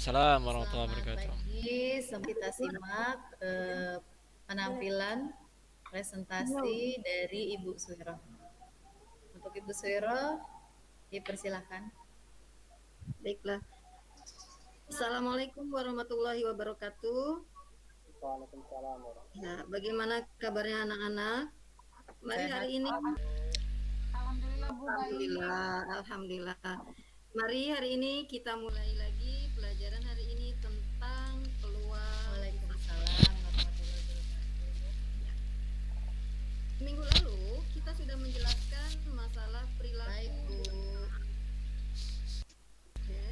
Salam warahmatullahi Selamat wabarakatuh. pagi, kita simak penampilan presentasi dari Ibu Suhero. Untuk Ibu Suhero, dipersilahkan. Baiklah. Assalamualaikum warahmatullahi wabarakatuh. Waalaikumsalam Ya, bagaimana kabarnya anak-anak? Mari Sehat. hari ini, Alhamdulillah Bu baik. alhamdulillah. Mari hari ini kita mulai lagi pelajaran hari ini tentang peluang. Waalaikumsalam warahmatullahi wabarakatuh. Minggu lalu kita sudah menjelaskan masalah perilaku. Baik, Bu. Oke.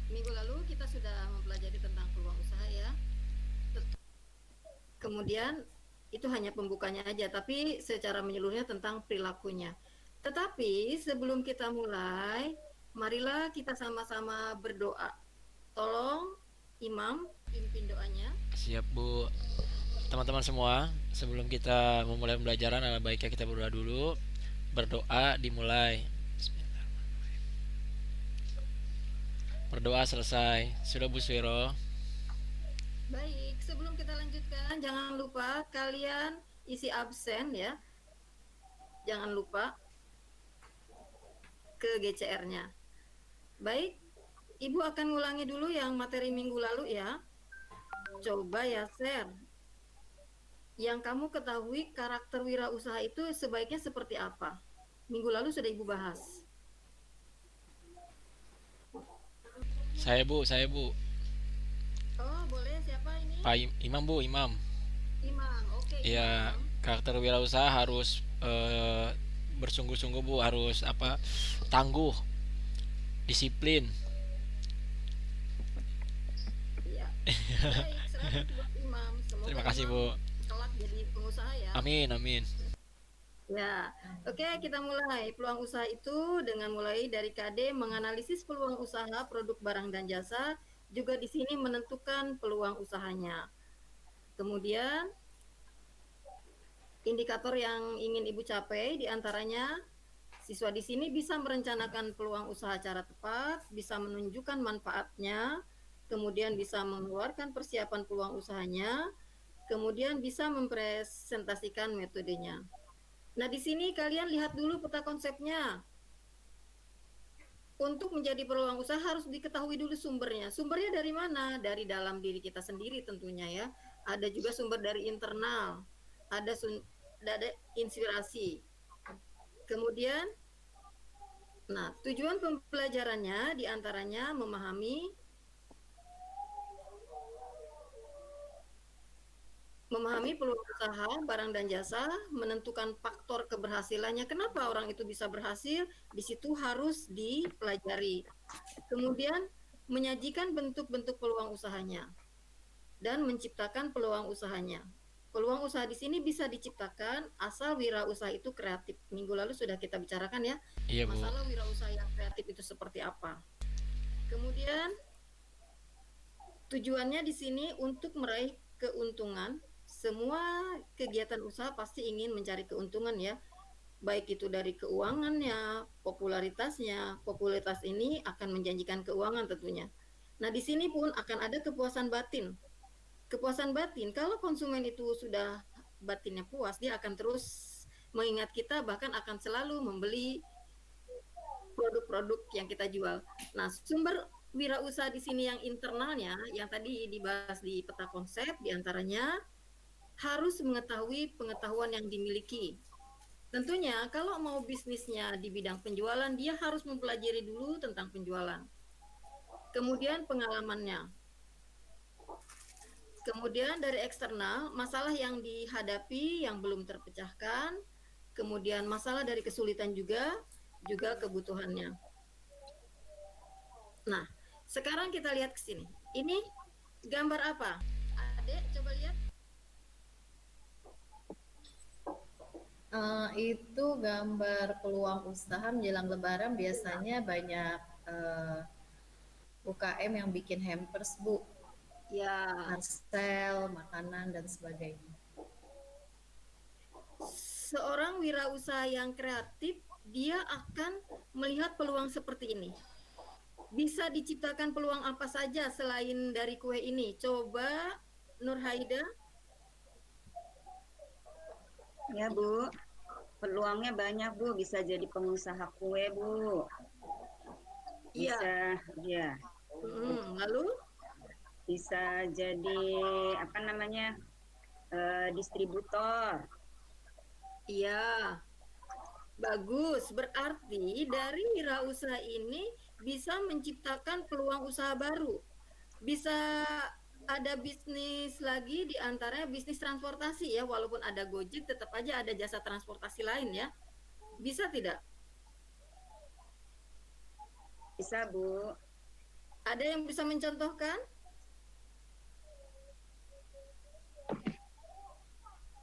Minggu lalu kita sudah mempelajari tentang peluang usaha ya. Kemudian itu hanya pembukanya aja, tapi secara menyeluruhnya tentang perilakunya. Tetapi sebelum kita mulai, marilah kita sama-sama berdoa. Tolong Imam pimpin doanya. Siap Bu. Teman-teman semua, sebelum kita memulai pembelajaran, alangkah baiknya kita berdoa dulu. Berdoa dimulai. Berdoa selesai. Sudah Bu Suiro. Baik, sebelum kita lanjutkan, jangan lupa kalian isi absen ya. Jangan lupa ke GCR-nya. Baik, Ibu akan ngulangi dulu yang materi minggu lalu ya. Coba ya share. Yang kamu ketahui karakter wirausaha itu sebaiknya seperti apa? Minggu lalu sudah Ibu bahas. Saya Bu. Oh, boleh. Siapa ini? Pak Imam Bu, Imam. Imam. Oke, Ya, Imam. karakter wirausaha harus bersungguh-sungguh Bu, harus tangguh, disiplin. Iya. Baik, selamat buat Imam. Semoga Terima kasih Imam Bu. kelak jadi pengusaha ya. Amin. Ya, oke, kita mulai. Peluang usaha itu dengan mulai dari KD menganalisis peluang usaha produk barang dan jasa, juga di sini menentukan peluang usahanya. Kemudian indikator yang ingin Ibu capai diantaranya siswa di sini bisa merencanakan peluang usaha secara tepat, bisa menunjukkan manfaatnya, kemudian bisa mengeluarkan persiapan peluang usahanya, kemudian bisa mempresentasikan metodenya. Nah, di sini kalian lihat dulu peta konsepnya. Untuk menjadi peluang usaha harus diketahui dulu sumbernya. Sumbernya dari mana? Dari dalam diri kita sendiri tentunya ya. Ada juga sumber dari internal. Ada inspirasi. Kemudian, nah, tujuan pembelajarannya diantaranya memahami peluang usaha, barang dan jasa, menentukan faktor keberhasilannya. Kenapa orang itu bisa berhasil? Di situ harus dipelajari. Kemudian, menyajikan bentuk-bentuk peluang usahanya dan menciptakan peluang usahanya. Peluang usaha di sini bisa diciptakan asal wirausaha itu kreatif. Minggu lalu sudah kita bicarakan ya. Iya Bu. Masalah wirausaha yang kreatif itu seperti apa. Kemudian tujuannya di sini untuk meraih keuntungan. Semua kegiatan usaha pasti ingin mencari keuntungan ya. Baik itu dari keuangannya, popularitasnya. Popularitas ini akan menjanjikan keuangan tentunya. Nah, di sini pun akan ada kepuasan batin. Kepuasan batin, kalau konsumen itu sudah batinnya puas, dia akan terus mengingat kita, bahkan akan selalu membeli produk-produk yang kita jual. Nah, sumber wirausaha di sini yang internalnya, yang tadi dibahas di peta konsep, diantaranya harus mengetahui pengetahuan yang dimiliki. Tentunya kalau mau bisnisnya di bidang penjualan, dia harus mempelajari dulu tentang penjualan. Kemudian pengalamannya. Kemudian dari eksternal, masalah yang dihadapi yang belum terpecahkan. Kemudian masalah dari kesulitan juga kebutuhannya. Nah, sekarang kita lihat ke sini. Ini gambar apa? Adek, coba lihat. Itu gambar peluang usaha menjelang Lebaran, biasanya banyak UKM yang bikin hampers Bu, Ya, parcel, makanan dan sebagainya. seorang wirausaha yang kreatif, dia akan melihat peluang seperti ini. Bisa diciptakan peluang apa saja selain dari kue ini? Coba Nur Haida. Ya Bu, peluangnya banyak Bu, bisa jadi pengusaha kue Bu, Iya. bisa ya, Lalu bisa jadi apa namanya distributor. iya. Bagus, berarti dari wirausaha ini bisa menciptakan peluang usaha baru. Bisa ada bisnis lagi di antaranya bisnis transportasi ya, walaupun ada Gojek tetap aja ada jasa transportasi lain ya. Bisa tidak? Bisa Bu. Ada yang bisa mencontohkan?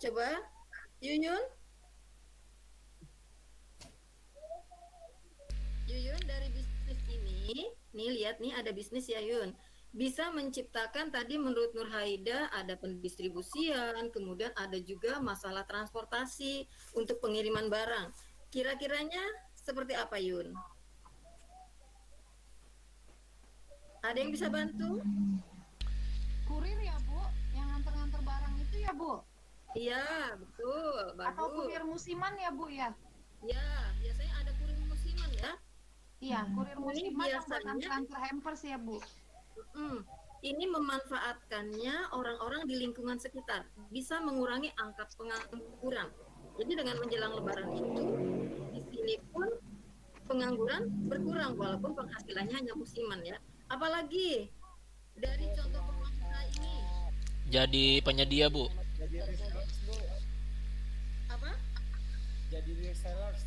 Coba, Yuyun. Yuyun dari bisnis ini, nih lihat nih ada bisnis ya Yun. Bisa menciptakan tadi menurut Nur Haida ada pendistribusian, kemudian ada juga masalah transportasi untuk pengiriman barang. Kira-kiranya seperti apa Yun? Ada yang bisa bantu? Kurir ya Bu, yang nganter-nganter barang itu ya Bu? Iya, betul, Atau bagus. kurir musiman ya Bu ya? Ya, biasanya ada kurir musiman ya. Iya, kurir Ini musiman yang buat biasanya antar hampers ya Bu. ini memanfaatkannya orang-orang di lingkungan sekitar, bisa mengurangi angka pengangguran. Jadi dengan menjelang Lebaran itu, di sini pun pengangguran berkurang walaupun penghasilannya hanya musiman ya. Apalagi dari contoh peluang usaha ini, Jadi penyedia, Bu. Jadi resellers Bu, apa? jadi resellers.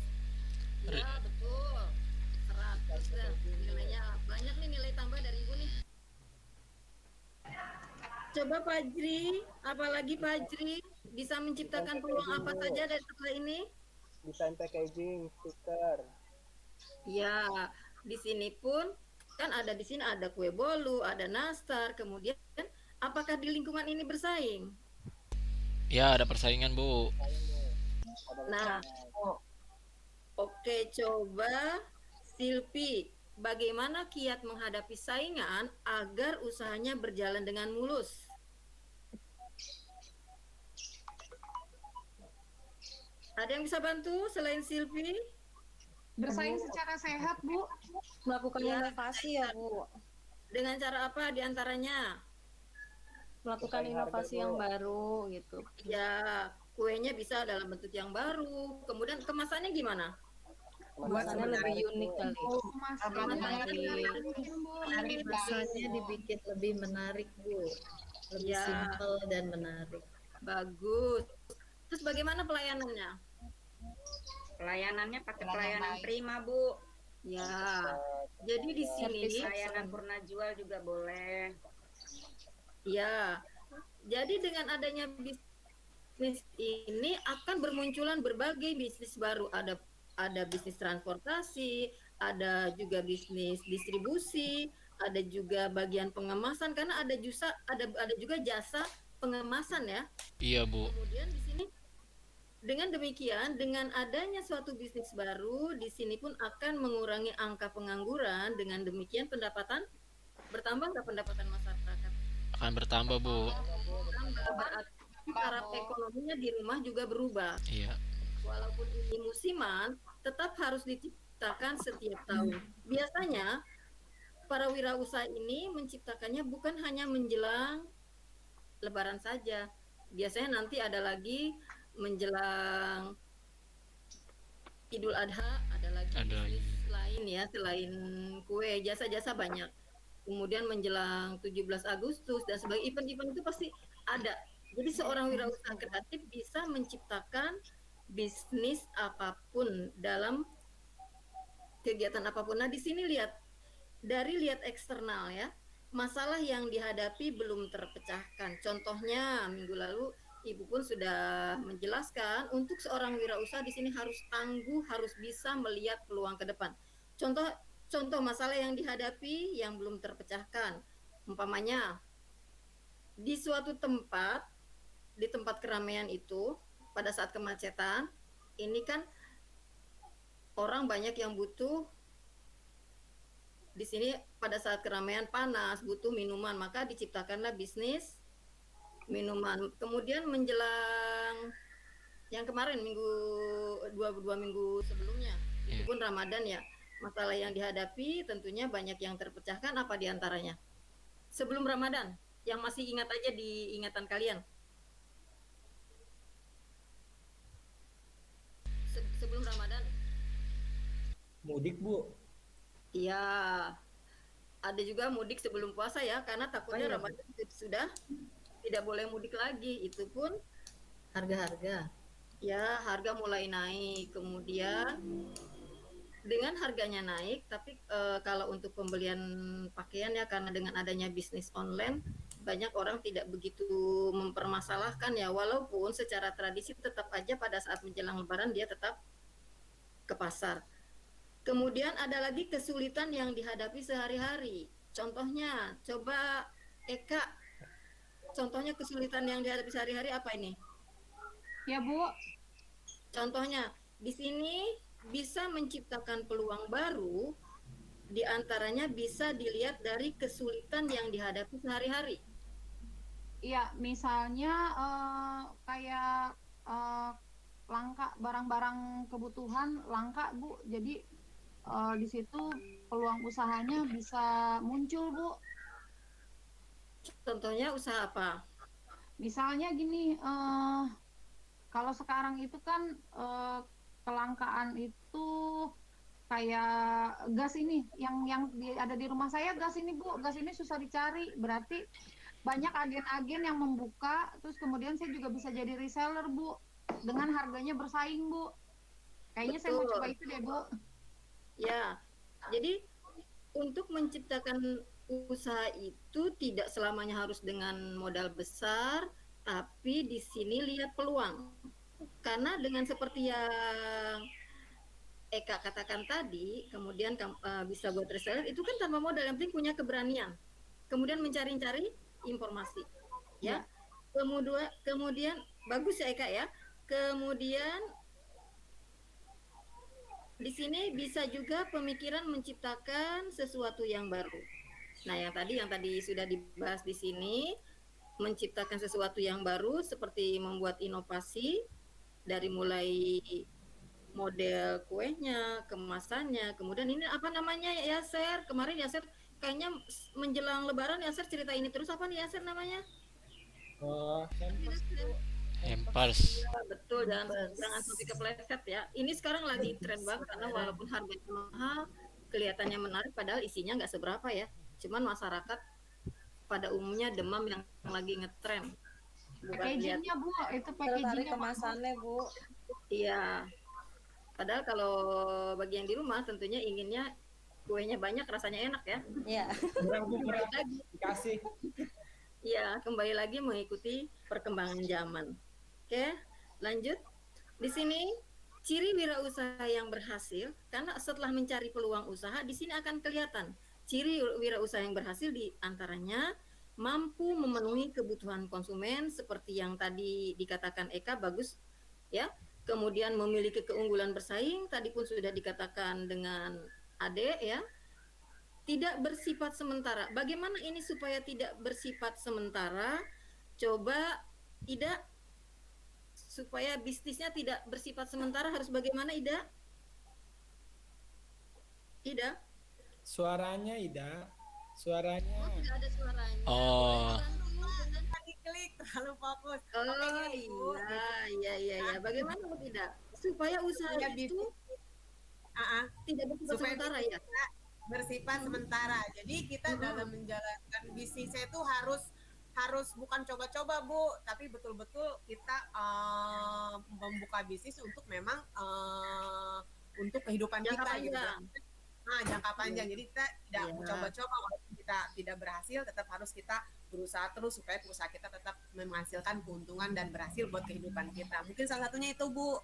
Ya betul, 100 dah nilainya. Banyak nih nilai tambah dari Ibu nih. Coba Fajri, apalagi Fajri bisa menciptakan peluang apa saja dari setelah ini? Desain packaging, stiker. Ya, di sini pun kan ada di sini ada kue bolu, ada nastar, kemudian apakah di lingkungan ini bersaing? Ya, ada persaingan, Bu. Nah, oke, coba Silpi, bagaimana kiat menghadapi saingan agar usahanya berjalan dengan mulus? Ada yang bisa bantu selain Silpi? Bersaing secara sehat Bu. Melakukan Ya, inovasi ya Bu, dengan cara apa diantaranya? melakukan Bersaing inovasi harga, yang Bu. baru gitu. Ya, kuenya bisa dalam bentuk yang baru, kemudian kemasannya gimana? Kemasannya lebih unik kali. Kemasannya Menarik. menarik Rasanya dibikin lebih menarik Bu, lebih Ya. simpel dan menarik. Bagus. Terus bagaimana pelayanannya? Pelayanannya pakai Pelayanan pelayanan baik. prima Bu. Ya. Jadi di sini Layanan purna jual juga boleh. ya. Jadi dengan adanya bisnis ini akan bermunculan berbagai bisnis baru. Ada bisnis transportasi, ada juga bisnis distribusi, ada juga bagian pengemasan karena ada juga jasa pengemasan ya. Iya, Bu. Kemudian di sini dengan demikian, dengan adanya suatu bisnis baru, di sini pun akan mengurangi angka pengangguran. Dengan demikian pendapatan bertambah nggak pendapatan masyarakat? Akan bertambah, Bu. Bertambah, berarti taraf ekonominya di rumah juga berubah. Iya. Walaupun ini musiman, tetap harus diciptakan setiap tahun. Biasanya para wirausaha ini menciptakannya bukan hanya menjelang Lebaran saja. Biasanya nanti ada lagi menjelang Idul Adha, ada lagi Ada bisnis lain ya selain kue, jasa-jasa banyak. Kemudian menjelang 17 Agustus dan sebagai event-event itu pasti ada. Jadi seorang wirausaha kreatif bisa menciptakan bisnis apapun dalam kegiatan apapun. Nah, di sini lihat eksternal ya. Masalah yang dihadapi belum terpecahkan. Contohnya minggu lalu Ibu pun sudah menjelaskan untuk seorang wirausaha di sini harus tangguh, harus bisa melihat peluang ke depan. Contoh masalah yang dihadapi yang belum terpecahkan. Umpamanya di suatu tempat, di tempat keramaian itu pada saat kemacetan, ini kan orang banyak yang butuh di sini pada saat keramaian panas butuh minuman, maka diciptakanlah bisnis minuman. Kemudian menjelang yang kemarin dua minggu sebelumnya, itu Ya. pun Ramadan ya. Masalah yang dihadapi tentunya banyak yang terpecahkan, apa diantaranya? Sebelum Ramadan, yang masih ingat aja di ingatan kalian. Sebelum Ramadan, Mudik, Bu. iya, ada juga mudik sebelum puasa ya, karena takutnya Oh, iya. Ramadan sudah tidak boleh mudik lagi. Itu pun Harga-harga. ya harga mulai naik. Kemudian dengan harganya naik, tapi kalau untuk pembelian pakaian ya, karena dengan adanya bisnis online, banyak orang tidak begitu mempermasalahkan ya, walaupun secara tradisi tetap aja pada saat menjelang Lebaran dia tetap ke pasar. Kemudian ada lagi kesulitan yang dihadapi sehari-hari. Contohnya, coba Eka, contohnya kesulitan yang dihadapi sehari-hari apa ini? Ya Bu, Contohnya, di sini bisa menciptakan peluang baru, di antaranya bisa dilihat dari kesulitan yang dihadapi sehari-hari. ya misalnya kayak langka barang-barang kebutuhan langka Bu. Jadi di situ peluang usahanya bisa muncul Bu. Contohnya usaha apa? Misalnya gini, kalau sekarang itu kan kelangkaan itu kayak gas ini, yang ada di rumah saya gas ini Bu, gas ini susah dicari, berarti banyak agen-agen yang membuka, terus kemudian saya juga bisa jadi reseller Bu, dengan harganya bersaing Bu. Kayaknya saya mau Betul. coba itu deh Bu. Ya, jadi untuk menciptakan usaha itu tidak selamanya harus dengan modal besar, tapi di sini lihat peluang. Karena dengan seperti yang Eka katakan tadi, kemudian bisa buat reseller, itu kan tanpa modal, yang penting punya keberanian. Kemudian mencari-cari informasi. Ya. Kemudian bagus ya Eka ya. Kemudian di sini bisa juga pemikiran menciptakan sesuatu yang baru. Nah, yang tadi sudah dibahas di sini, menciptakan sesuatu yang baru seperti membuat inovasi dari mulai model kuenya, kemasannya, kemudian ini apa namanya Yaser? Kemarin Yaser kayaknya menjelang Lebaran Yaser cerita ini terus, apa nih Yaser namanya? Hampers, Bu. Hampers. Ya, betul, jangan Hampers. sampai kepleset ya. Ini sekarang lagi tren banget karena walaupun harganya mahal, kelihatannya menarik padahal isinya nggak seberapa ya. Cuman masyarakat pada umumnya demam yang lagi ngetren. Bukan lihat, Packagingnya Bu, itu Tertarik packagingnya bagus. kemasannya Bu. iya. Padahal kalau bagi yang di rumah tentunya inginnya kuenya banyak, rasanya enak ya. Iya. Kurang, Bu, Kembali kurang. lagi, Dikasih. iya, kembali lagi mengikuti perkembangan zaman. Oke, lanjut. Di sini ciri wirausaha yang berhasil, karena setelah mencari peluang usaha, di sini akan kelihatan ciri wirausaha yang berhasil di antaranya mampu memenuhi kebutuhan konsumen seperti yang tadi dikatakan Eka, bagus ya. Kemudian memiliki keunggulan bersaing, tadi pun sudah dikatakan dengan Ade ya. Tidak bersifat sementara. Bagaimana ini supaya tidak bersifat sementara? Coba Ida, supaya bisnisnya tidak bersifat sementara harus bagaimana Ida? Ida? Suaranya, Ida. Suaranya. Oh, tidak ada suaranya. Oh. Lagi klik terlalu fokus. Oh Oke, gini, Bu. iya. Bagaimana Bu Ida? Supaya usaha Ya, itu tidak bersifat supaya sementara bisnis ya. kita bersifat sementara. Jadi kita dalam menjalankan bisnisnya itu harus bukan coba-coba Bu, tapi betul-betul kita membuka bisnis untuk memang untuk kehidupan Jangka kita gitu. panjang. Nah, jangka panjang. Jadi kita tidak Iya. coba-coba, walaupun kita tidak berhasil, tetap harus kita berusaha terus supaya usaha kita tetap menghasilkan keuntungan dan berhasil buat kehidupan kita. Mungkin salah satunya itu Bu.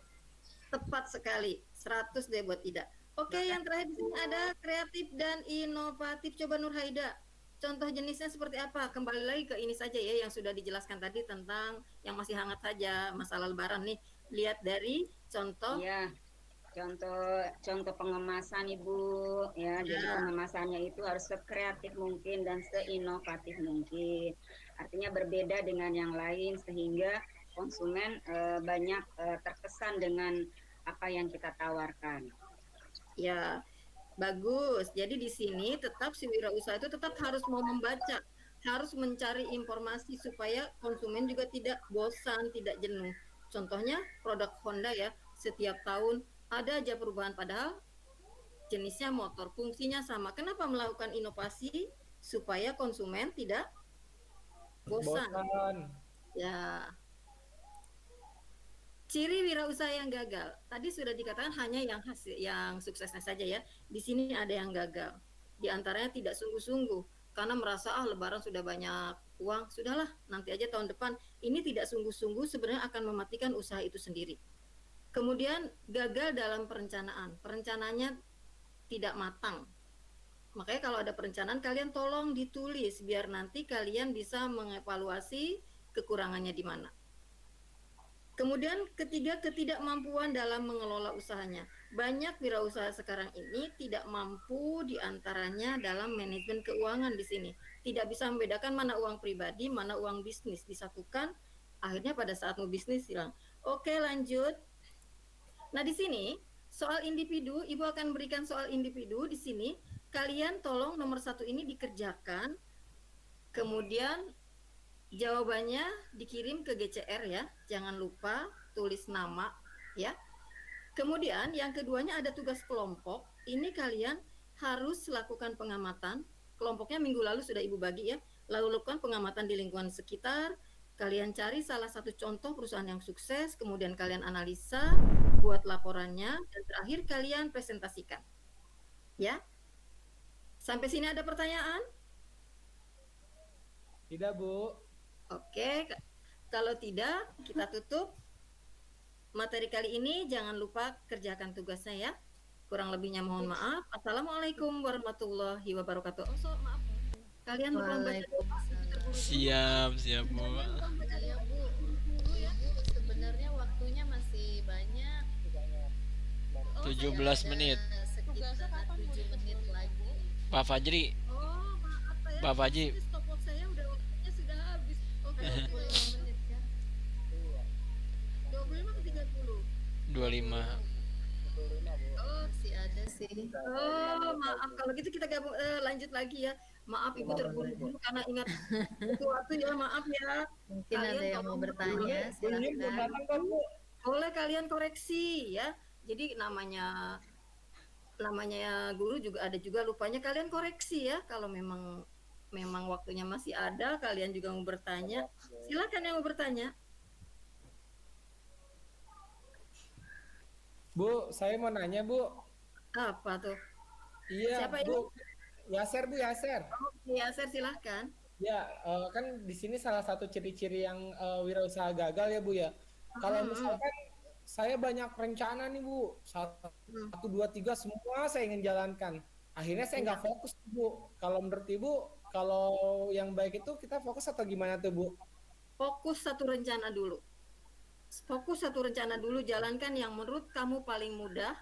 Tepat sekali, 100 deh buat Ida. Oke, yang terakhir di sini ada kreatif dan inovatif. Coba Nur Haida, contoh jenisnya seperti apa? Kembali lagi ke ini saja ya, yang sudah dijelaskan tadi tentang yang masih hangat saja, masalah Lebaran nih. Lihat dari contoh Iya. Contoh contoh pengemasan Ibu ya. Jadi Ya, pengemasannya itu harus sekreatif mungkin dan seinovatif mungkin. Artinya berbeda dengan yang lain sehingga konsumen banyak terkesan dengan apa yang kita tawarkan. ya, bagus. Jadi di sini tetap si wirausaha itu tetap harus mau membaca, harus mencari informasi supaya konsumen juga tidak bosan, tidak jenuh. Contohnya produk Honda ya, setiap tahun ada aja perubahan padahal jenisnya motor, fungsinya sama. Kenapa melakukan inovasi supaya konsumen tidak bosan? Bosan. Ya, ciri wirausaha yang gagal. Tadi sudah dikatakan hanya yang hasil, yang suksesnya saja ya. Di sini ada yang gagal. Di antaranya tidak sungguh-sungguh karena merasa lebaran sudah banyak uang, sudahlah nanti aja tahun depan. Ini tidak sungguh-sungguh sebenarnya akan mematikan usaha itu sendiri. Kemudian gagal dalam perencanaan. Perencanaannya tidak matang. Makanya kalau ada perencanaan kalian tolong ditulis biar nanti kalian bisa mengevaluasi kekurangannya di mana. Kemudian ketiga, ketidakmampuan dalam mengelola usahanya. Banyak wirausaha sekarang ini tidak mampu diantaranya dalam manajemen keuangan di sini. Tidak bisa membedakan mana uang pribadi, mana uang bisnis. Disatukan, akhirnya pada saat mau bisnis hilang. Oke, lanjut. Nah, di sini soal individu, Ibu akan berikan soal individu di sini. Kalian tolong nomor 1 ini dikerjakan. Kemudian jawabannya dikirim ke GCR ya, jangan lupa tulis nama ya. Kemudian yang keduanya ada tugas kelompok. Ini kalian harus lakukan pengamatan. Kelompoknya minggu lalu sudah Ibu bagi ya. Lalu lakukan pengamatan di lingkungan sekitar. Kalian cari salah satu contoh perusahaan yang sukses, kemudian kalian analisa, buat laporannya, dan terakhir kalian presentasikan. Ya. Sampai sini ada pertanyaan? Tidak, Bu. Oke, kalau tidak kita tutup materi kali ini. Jangan lupa kerjakan tugasnya ya. Kurang lebihnya mohon maaf. Assalamualaikum warahmatullahi wabarakatuh. Oh, maaf. Kalian belum baca doa. Waalaikumsalam. Siap, Bu. Iya Bu, sebenarnya waktunya masih banyak. Oh, 17 menit. Sekitar 7 menit lagi. Pak Fajri, Oh, maaf ya. Pak Fajri. Ini stopwatch saya udah waktunya sudah habis. Oke, 25 menit ya. 25 ke 30. 25. Oh, Masih ada sih. oh, maaf kalau gitu kita gabung lanjut lagi ya. Maaf Ibu terburu-buru karena ingat sesuatu ya, maaf ya. Mungkin Kalian ada yang mau tolong bertanya, Bu Yun belum silakan. datang kan, Bu? boleh kalian koreksi ya. Jadi namanya guru juga ada juga lupanya, kalian koreksi ya kalau memang waktunya masih ada, kalian juga mau bertanya. Silakan yang mau bertanya. Bu, saya mau nanya, Bu. Apa tuh? Iya, Siapa Bu. Yaser, Bu, Yaser. Oke, Yaser silahkan. Ya, kan di sini salah satu ciri-ciri yang wirausaha gagal ya, Bu ya. Kalau misalkan saya banyak rencana nih, Bu. 1, 2, 3 semua saya ingin jalankan. Akhirnya saya nggak fokus, Bu. Kalau menurut Ibu, kalau yang baik itu kita fokus atau gimana tuh, Bu? Fokus satu rencana dulu. Fokus satu rencana dulu, jalankan yang menurut kamu paling mudah.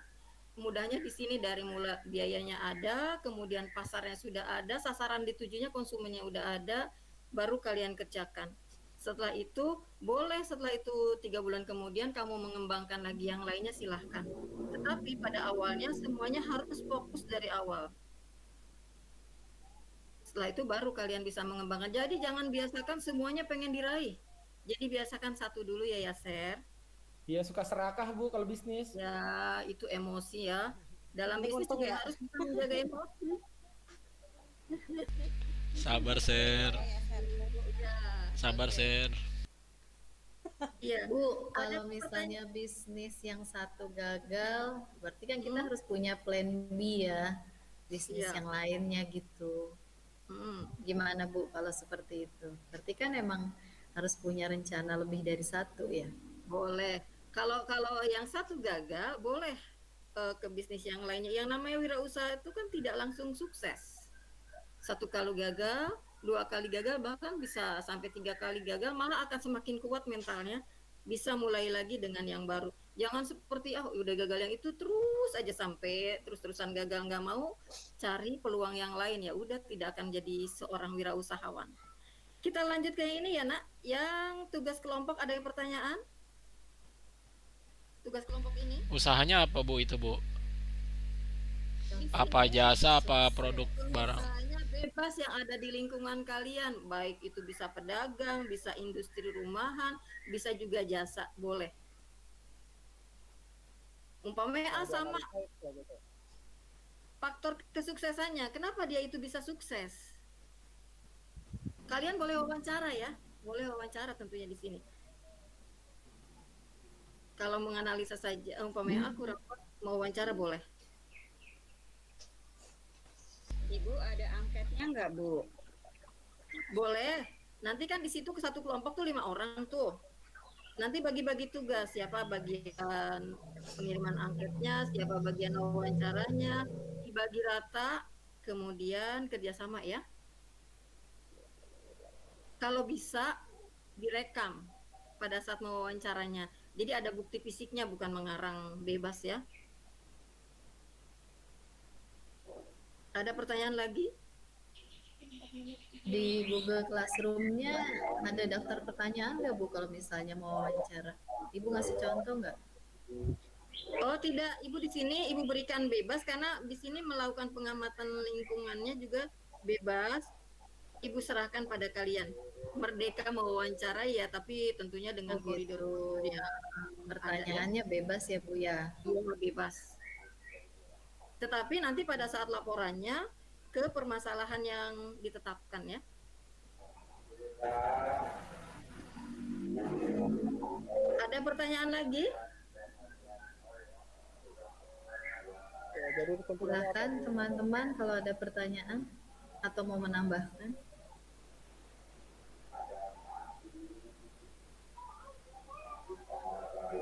Mudahnya di sini dari mulai biayanya ada, kemudian pasarnya sudah ada, sasaran ditujunya konsumennya udah ada, baru kalian kerjakan. Setelah itu, boleh setelah itu 3 bulan kemudian kamu mengembangkan lagi yang lainnya silahkan. Tetapi pada awalnya semuanya harus fokus dari awal. Setelah itu baru kalian bisa mengembangkan. Jadi jangan biasakan semuanya pengen diraih. Jadi biasakan satu dulu ya Yaser. Dia suka serakah, Bu, kalau bisnis. Ya, itu emosi ya. Dalam Penting bisnis untung juga ya. harus bisa menjaga emosi. Sabar, Ser. Ya, Sabar, Ser. iya. Bu, Ada kalau misalnya bisnis yang satu gagal, berarti kan kita harus punya plan B ya, bisnis Iya. yang lainnya gitu. Gimana Bu kalau seperti itu? Berarti kan emang harus punya rencana lebih dari satu ya. Boleh. Kalau yang satu gagal, boleh ke bisnis yang lainnya. Yang namanya wirausaha itu kan tidak langsung sukses. 1 kali gagal, 2 kali gagal, bahkan bisa sampai 3 kali gagal, malah akan semakin kuat mentalnya. Bisa mulai lagi dengan yang baru. Jangan seperti udah gagal yang itu terus aja sampai terus-terusan gagal, nggak mau cari peluang yang lain, ya udah tidak akan jadi seorang wirausahawan. Kita lanjut ke ini ya nak, yang tugas kelompok, ada yang pertanyaan? Tugas kelompok ini Usahanya apa Bu itu Bu? Contoh. Apa jasa, apa produk barang? usahanya bebas yang ada di lingkungan kalian, baik itu bisa pedagang, bisa industri rumahan, bisa juga jasa, boleh. Umpamanya sama faktor kesuksesannya, kenapa dia itu bisa sukses? Kalian boleh wawancara ya, boleh wawancara tentunya di sini. Kalau menganalisa saja, umpamanya aku rapat mau wawancara boleh. Ibu ada angketnya nggak, Bu? Boleh. Nanti kan di situ ke satu kelompok tuh 5 orang tuh. Nanti bagi-bagi tugas, siapa bagian pengiriman angketnya, siapa bagian wawancaranya, dibagi rata, kemudian kerjasama ya. Kalau bisa direkam pada saat mewawancaranya. Jadi ada bukti fisiknya, bukan mengarang bebas ya. Ada pertanyaan lagi? Di Google Classroom-nya ada daftar pertanyaan nggak Bu kalau misalnya mau wawancara? Ibu ngasih contoh nggak? Oh tidak, Ibu di sini Ibu berikan bebas karena di sini melakukan pengamatan lingkungannya juga bebas. Ibu serahkan pada kalian. Merdeka mewawancara ya, tapi tentunya dengan Oh koridor gitu. yang Pertanyaannya bebas ya Bu ya. iya, bebas. Tetapi nanti pada saat laporannya ke permasalahan yang ditetapkan ya. Ada pertanyaan lagi? Jadi kesimpulannya apa? Silakan teman-teman kalau ada pertanyaan atau mau menambahkan.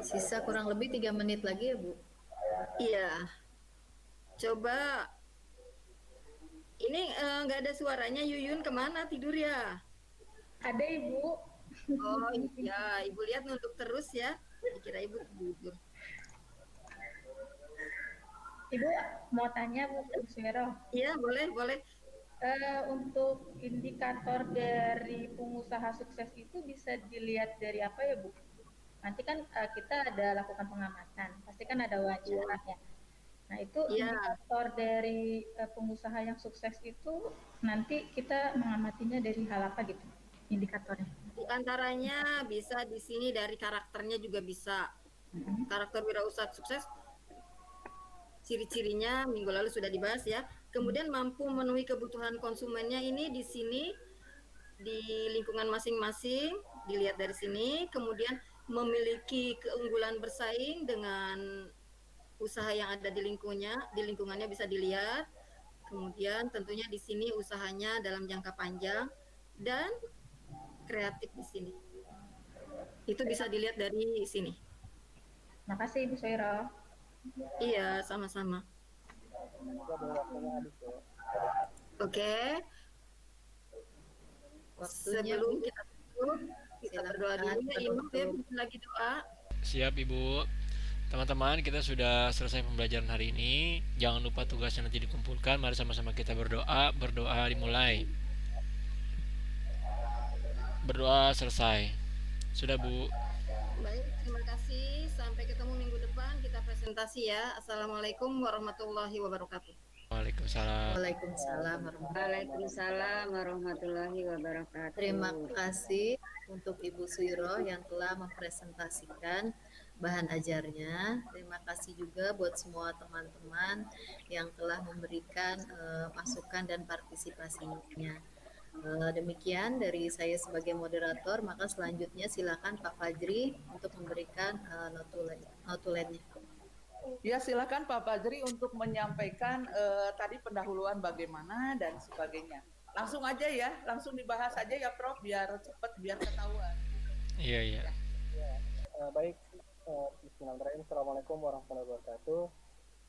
Sisa kurang lebih 3 menit lagi ya Bu. Iya. Coba. Ini nggak ada suaranya, Yuyun kemana tidur ya? Ada Ibu. Oh iya, Ibu lihat nunduk terus ya. Kira Ibu tidur. Ibu mau tanya Bu Suero. Iya, boleh. Untuk indikator dari pengusaha sukses itu bisa dilihat dari apa ya Bu? Nanti kan kita ada lakukan pengamatan, pasti kan ada wawancara ya. Nah itu Iya. indikator dari pengusaha yang sukses itu nanti kita mengamatinya dari hal apa gitu indikatornya? Di antaranya bisa di sini dari karakternya juga bisa. Karakter wirausaha sukses, ciri-cirinya minggu lalu sudah dibahas ya. Kemudian mampu memenuhi kebutuhan konsumennya ini di sini di lingkungan masing-masing dilihat dari sini. Kemudian memiliki keunggulan bersaing dengan usaha yang ada di lingkungannya bisa dilihat. Kemudian tentunya di sini usahanya dalam jangka panjang dan kreatif di sini. Itu bisa dilihat dari sini. Makasih Ibu Suero. Iya, sama-sama. Oke. Waktunya Sebelum Bu. kita tutup, kita berdoa dulu ya, Imam ya, bikin lagi doa. Siap Ibu. Teman-teman, kita sudah selesai pembelajaran hari ini. Jangan lupa tugasnya nanti dikumpulkan. Mari sama-sama kita berdoa. Berdoa dimulai. Berdoa selesai. Sudah Bu. Baik, terima kasih. Sampai ketemu minggu depan. Kita presentasi ya. Assalamualaikum warahmatullahi wabarakatuh. Waalaikumsalam. Waalaikumsalam warahmatullahi Waalaikumsalam warahmatullahi wabarakatuh. Terima kasih untuk Ibu Suiro yang telah mempresentasikan bahan ajarnya. Terima kasih juga buat semua teman-teman yang telah memberikan masukan dan partisipasinya. Demikian dari saya sebagai moderator, maka selanjutnya silakan Pak Fajri untuk memberikan notulennya. Ya, silakan Pak Fajri untuk menyampaikan tadi pendahuluan bagaimana dan sebagainya. Langsung aja ya, langsung dibahas aja ya Prof, biar cepat, biar ketahuan. Iya. Baik, Bismillahirrahmanirrahim. Assalamualaikum warahmatullahi wabarakatuh.